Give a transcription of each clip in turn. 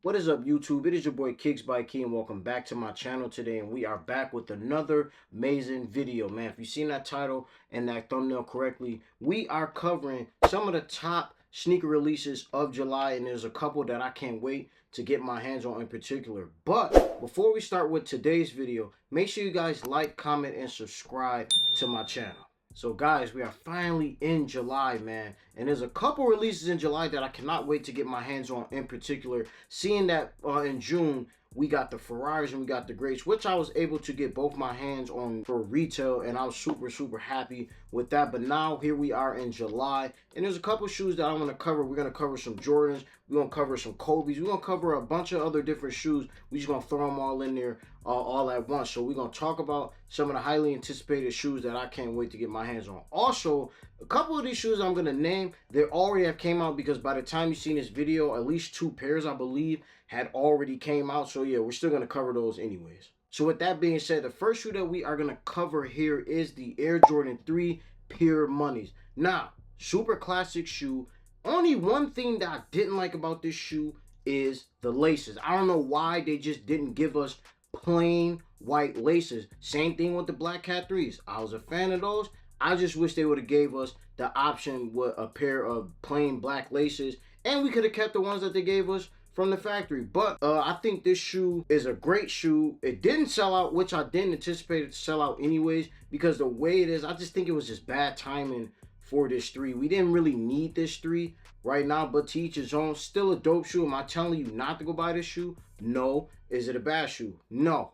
What is up, YouTube? It is your boy Kicks by Key, and welcome back to my channel today. And we are back with another amazing video, man. If you've seen that title and that thumbnail correctly, we are covering some of the top sneaker releases of July, and there's a couple that I can't wait to get my hands on in particular. But before we start with today's video, make sure you guys like, comment, and subscribe to my channel. So guys, we are finally in July, man, and there's a couple releases in July that I cannot wait to get my hands on in particular. Seeing that in June we got the Ferraris and we got the Greats, which I was able to get both my hands on for retail, and I was super happy with that. But now here we are in July, and there's a couple shoes that I'm going to cover. We're going to cover some Jordans, we're going to cover some Kobe's, we're going to cover a bunch of other different shoes. We're just going to throw them all in there all at once. So we're going to talk about some of the highly anticipated shoes that I can't wait to get my hands on. Also, a couple of these shoes I'm going to name, they already have came out, because by the time you've seen this video, at least 2 pairs, I believe, had already came out. So yeah, we're still going to cover those anyways. So with that being said, the first shoe that we are going to cover here is the Air Jordan 3 Pure Moneys. Now, super classic shoe. Only one thing that I didn't like about this shoe is the laces. I don't know why they just didn't give us plain white laces. Same thing with the Black Cat 3s. I was a fan of those. I just wish they would have gave us the option with a pair of plain black laces, and we could have kept the ones that they gave us from the factory. But I think this shoe is a great shoe. It didn't sell out, which I didn't anticipate it to sell out anyways, because the way it is, I just think it was just bad timing for this 3. We didn't really need this 3 right now, but to each his own. Still a dope shoe. Am I telling you not to go buy this shoe? No. Is it a bad shoe? No.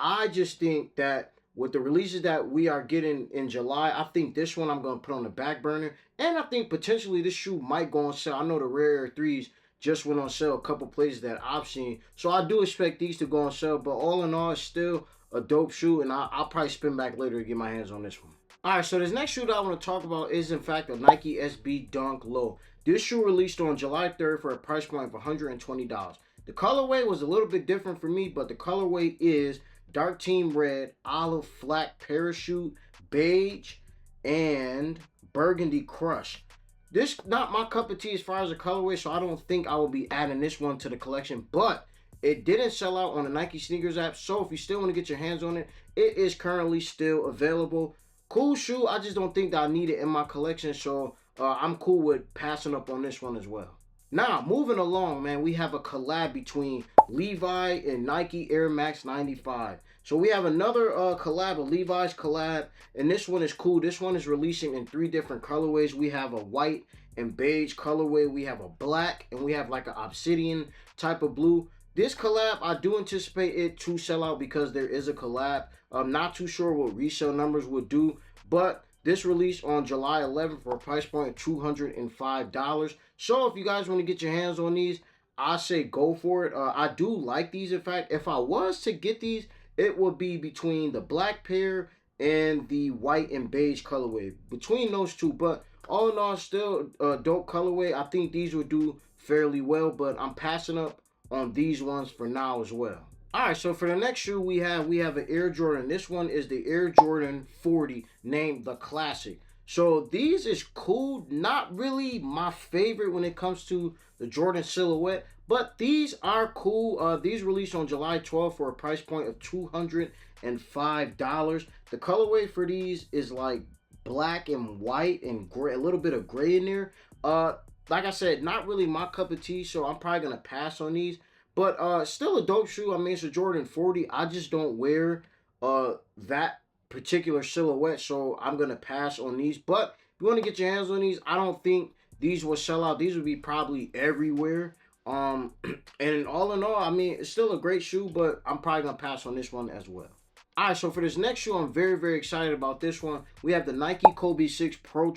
I just think that with the releases that we are getting in July, I think this one I'm going to put on the back burner, and I think potentially this shoe might go on sale. I know the Rare Air 3s just went on sale a couple places that I've seen, so I do expect these to go on sale. But all in all, it's still a dope shoe, and I'll probably spin back later to get my hands on this one. Alright, so this next shoe that I want to talk about is in fact a Nike SB Dunk Low. This shoe released on July 3rd for a price point of $120. The colorway was a little bit different for me, but the colorway is dark team red, olive flat parachute, beige, and burgundy crush. This not my cup of tea as far as the colorway, so I don't think I will be adding this one to the collection. But it didn't sell out on the Nike Sneakers app, so if you still want to get your hands on it, it is currently still available. Cool shoe. I just don't think that I need it in my collection, so I'm cool with passing up on this one as well. Now, moving along, man, we have a collab between Levi and Nike Air Max 95. So we have another collab, a Levi's collab, and this one is cool. This one is releasing in 3 different colorways. We have a white and beige colorway, we have a black, and we have like an obsidian type of blue. This collab, I do anticipate it to sell out because there is a collab. I'm not too sure what resale numbers would do, but this released on July 11th for a price point of $205. So if you guys want to get your hands on these, I say go for it. I do like these. In fact, if I was to get these, it would be between the black pair and the white and beige colorway. Between those two, but all in all, still a dope colorway. I think these would do fairly well, but I'm passing up on these ones for now as well. Alright, so for the next shoe we have an Air Jordan. This one is the Air Jordan 40, named the Classic. So these is cool. Not really my favorite when it comes to the Jordan silhouette, but these are cool. These released on July 12th for a price point of $205. The colorway for these is like black and white and gray, a little bit of gray in there. Like I said, not really my cup of tea, so I'm probably going to pass on these. But still a dope shoe. I mean, it's a Jordan 40. I just don't wear that particular silhouette, so I'm going to pass on these. But if you want to get your hands on these, I don't think these will sell out. These would be probably everywhere. And all in all, I mean, it's still a great shoe, but I'm probably going to pass on this one as well. All right, so for this next shoe, I'm very excited about this one. We have the Nike Kobe 6 Pro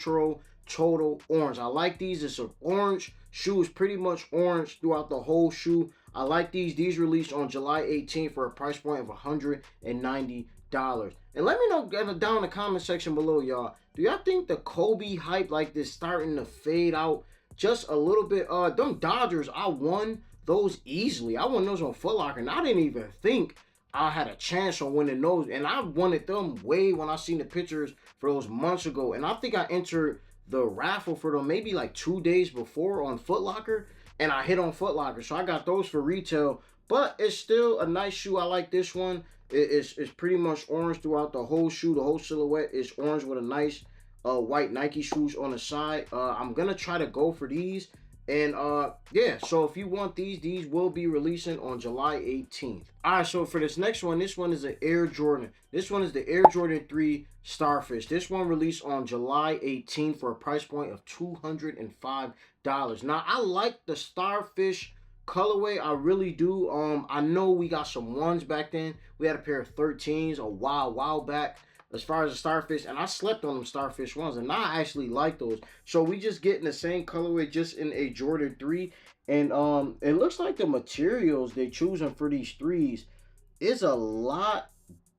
Total Orange. I like these. It's an orange shoe. It's pretty much orange throughout the whole shoe. I like these. These released on July 18th for a price point of $190. And let me know down in the comment section below, y'all. Do y'all think the Kobe hype like this starting to fade out just a little bit? Them Dodgers, I won those easily. I won those on Foot Locker, and I didn't even think I had a chance on winning those. And I wanted them way when I seen the pictures for those months ago. And I think I entered the raffle for them maybe like 2 days before on Foot Locker. and I hit on Foot Locker. So I got those for retail, but it's still a nice shoe. I like this one. It's pretty much orange throughout the whole shoe. The whole silhouette is orange with a nice white Nike shoes on the side. I'm gonna try to go for these. And yeah, so if you want these will be releasing on July 18th. All right, so for this next one, this one is an Air Jordan. This one is the Air Jordan 3 Starfish. This one released on July 18th for a price point of $205. Now, I like the Starfish colorway. I really do. I know we got some ones back then. We had a pair of 13s a while back as far as the Starfish, and I slept on them Starfish ones, and I actually like those. So we just getting the same colorway, just in a Jordan 3, and it looks like the materials they're choosing for these threes is a lot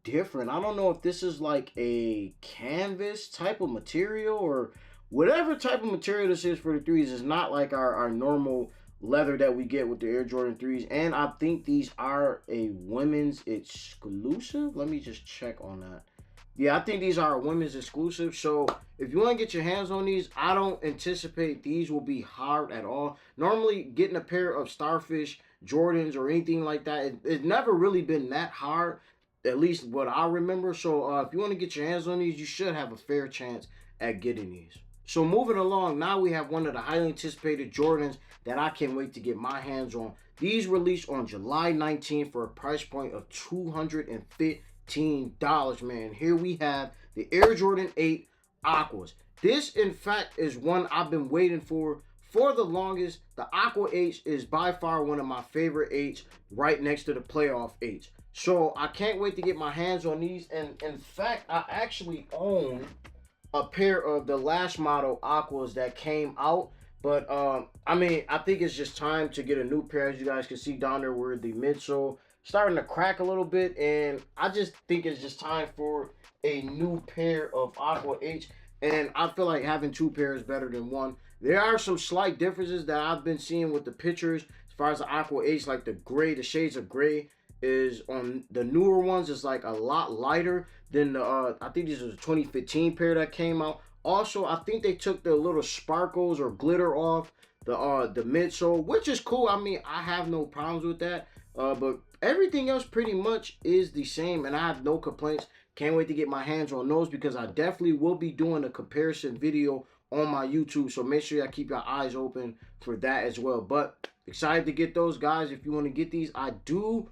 different. I don't know if this is like a canvas type of material or whatever type of material this is for the threes. Is not like our normal leather that we get with the Air Jordan 3s, and I think these are a women's exclusive. Let me just check on that. Yeah, I think these are a women's exclusive. So if you want to get your hands on these, I don't anticipate these will be hard at all. Normally, getting a pair of Starfish Jordans or anything like that, it's never really been that hard, at least what I remember. So if you want to get your hands on these, you should have a fair chance at getting these. So moving along, now we have one of the highly anticipated Jordans that I can't wait to get my hands on. These released on July 19th for a price point of $215, man. Here we have the Air Jordan 8 Aquas. This, in fact, is one I've been waiting for the longest. The Aqua 8 is by far one of my favorite 8s, right next to the playoff 8s. So I can't wait to get my hands on these. And in fact, I actually own a pair of the last model Aquas that came out. But I mean, I think it's just time to get a new pair. As you guys can see down there where the midsole starting to crack a little bit, and I just think it's just time for a new pair of Aqua H, and I feel like having two pairs is better than one. There are some slight differences that I've been seeing with the pictures as far as the Aqua H, like the gray, the shades of gray is on the newer ones is like a lot lighter than the I think this was a 2015 pair that came out. Also, I think they took the little sparkles or glitter off the midsole, which is cool. I mean, I have no problems with that. But everything else pretty much is the same, and I have no complaints. Can't wait to get my hands on those because I definitely will be doing a comparison video on my YouTube. So make sure y'all keep your eyes open for that as well. But excited to get those, guys. If you want to get these, I do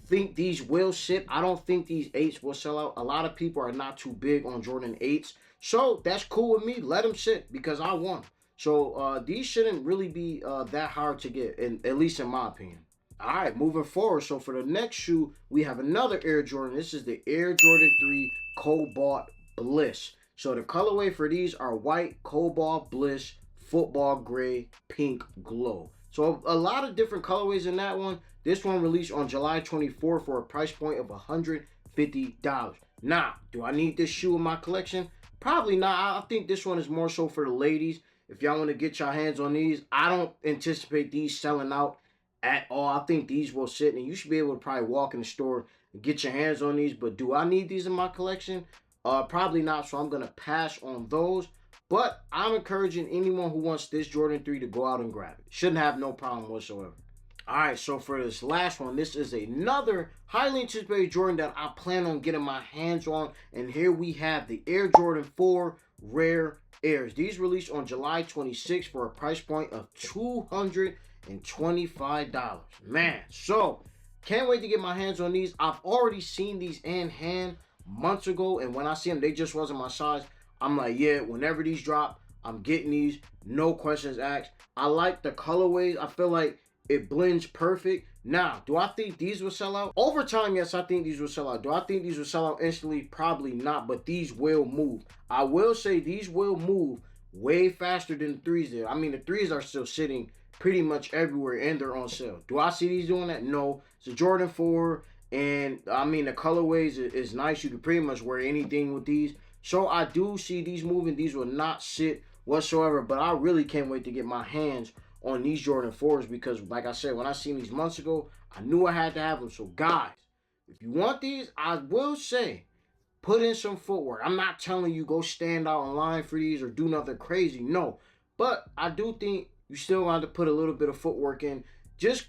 think these will ship. I don't think these 8s will sell out. A lot of people are not too big on Jordan 8s. So that's cool with me. Let them sit because I won. So these shouldn't really be that hard to get, at least in my opinion. All right, moving forward. So for the next shoe, we have another Air Jordan. This is the Air Jordan 3 Cobalt Bliss. So the colorway for these are white, cobalt bliss, football gray, pink glow. So a lot of different colorways in that one. This one released on July 24th for a price point of $150. Now, do I need this shoe in my collection? Probably not. I think this one is more so for the ladies. If y'all want to get your hands on these, I don't anticipate these selling out at all. I think these will sit, and you should be able to probably walk in the store and get your hands on these. But do I need these in my collection? Probably not, so I'm going to pass on those. But I'm encouraging anyone who wants this Jordan 3 to go out and grab it. Shouldn't have no problem whatsoever. All right, so for this last one, this is another highly anticipated Jordan that I plan on getting my hands on. And here we have the Air Jordan 4 Rare Airs. These released on July 26th for a price point of $225. Man, so can't wait to get my hands on these. I've already seen these in hand months ago, and when I see them, they just wasn't my size. I'm like, yeah, whenever these drop, I'm getting these. No questions asked. I like the colorways. I feel like it blends perfect. Now, do I think these will sell out? Over time, yes, I think these will sell out. Do I think these will sell out instantly? Probably not, but these will move. I will say these will move way faster than the 3s did. I mean, the 3s are still sitting pretty much everywhere and they're on sale. Do I see these doing that? No. It's a Jordan 4, and I mean, the colorways is nice. You can pretty much wear anything with these. So I do see these moving. These will not sit whatsoever, but I really can't wait to get my hands on these Jordan 4s because, like I said, when I seen these months ago, I knew I had to have them. So, guys, if you want these, I will say, put in some footwork. I'm not telling you go stand out in line for these or do nothing crazy. No. But I do think You still gonna have to put a little bit of footwork in. Just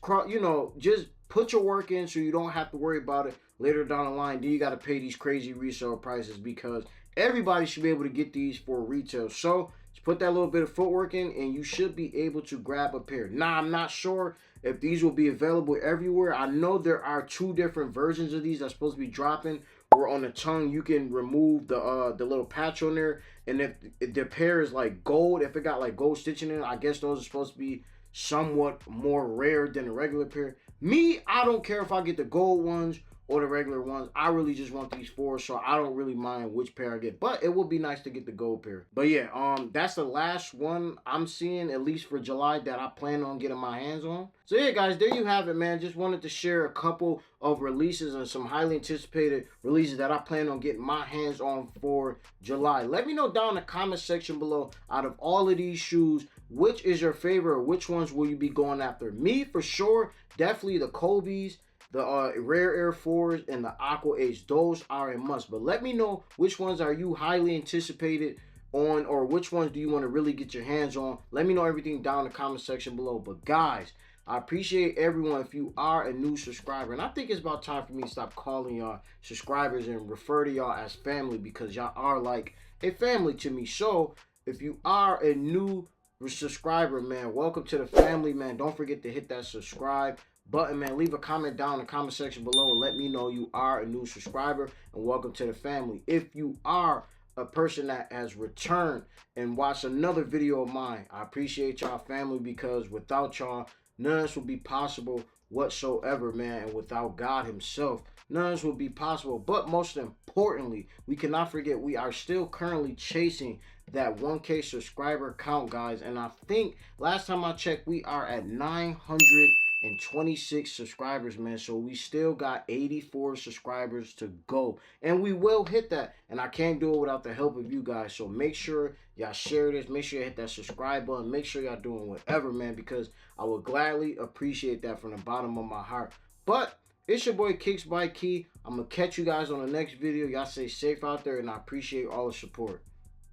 just put your work in so you don't have to worry about it later down the line. Then you got to pay these crazy resale prices, because everybody should be able to get these for retail. So just put that little bit of footwork in and you should be able to grab a pair. Now, I'm not sure if these will be available everywhere. I know there are 2 different versions of these that's supposed to be dropping, where on the tongue you can remove the little patch on there, and if the pair is like gold, if it got like gold stitching in it, I guess those are supposed to be somewhat more rare than a regular pair. Me, I don't care if I get the gold ones or the regular ones. I really just want these 4, so I don't really mind which pair I get. But it would be nice to get the gold pair. But yeah, that's the last one I'm seeing, at least for July, that I plan on getting my hands on. So yeah, guys, there you have it, man. Just wanted to share a couple of releases and some highly anticipated releases that I plan on getting my hands on for July. Let me know down in the comment section below, out of all of these shoes, which is your favorite? Which ones will you be going after? Me, for sure, definitely the Kobe's, the Rare Air 4s, and the Aqua H. Those are a must. But let me know which ones are you highly anticipated on, or which ones do you want to really get your hands on. Let me know everything down in the comment section below. But guys, I appreciate everyone. If you are a new subscriber, and I think it's about time for me to stop calling y'all subscribers and refer to y'all as family, because y'all are like a family to me. So if you are a new subscriber, man, welcome to the family, man. Don't forget to hit that subscribe button, man. Leave a comment down in the comment section below and let me know you are a new subscriber, and welcome to the family. If you are a person that has returned and watched another video of mine, I appreciate y'all, family, because without y'all, none of this would be possible whatsoever, man. And without God himself, none of this would be possible. But most importantly, we cannot forget we are still currently chasing that 1K subscriber count, guys. And I think last time I checked, we are at 926 subscribers, man. So we still got 84 subscribers to go, and we will hit that. And I can't do it without the help of you guys. So make sure y'all share this, make sure you hit that subscribe button, make sure y'all doing whatever, man, because I would gladly appreciate that from the bottom of my heart. But it's your boy Kicks by Key. I'm gonna catch you guys on the next video. Y'all stay safe out there, and I appreciate all the support.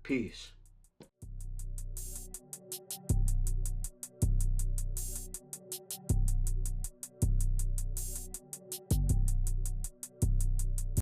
Peace.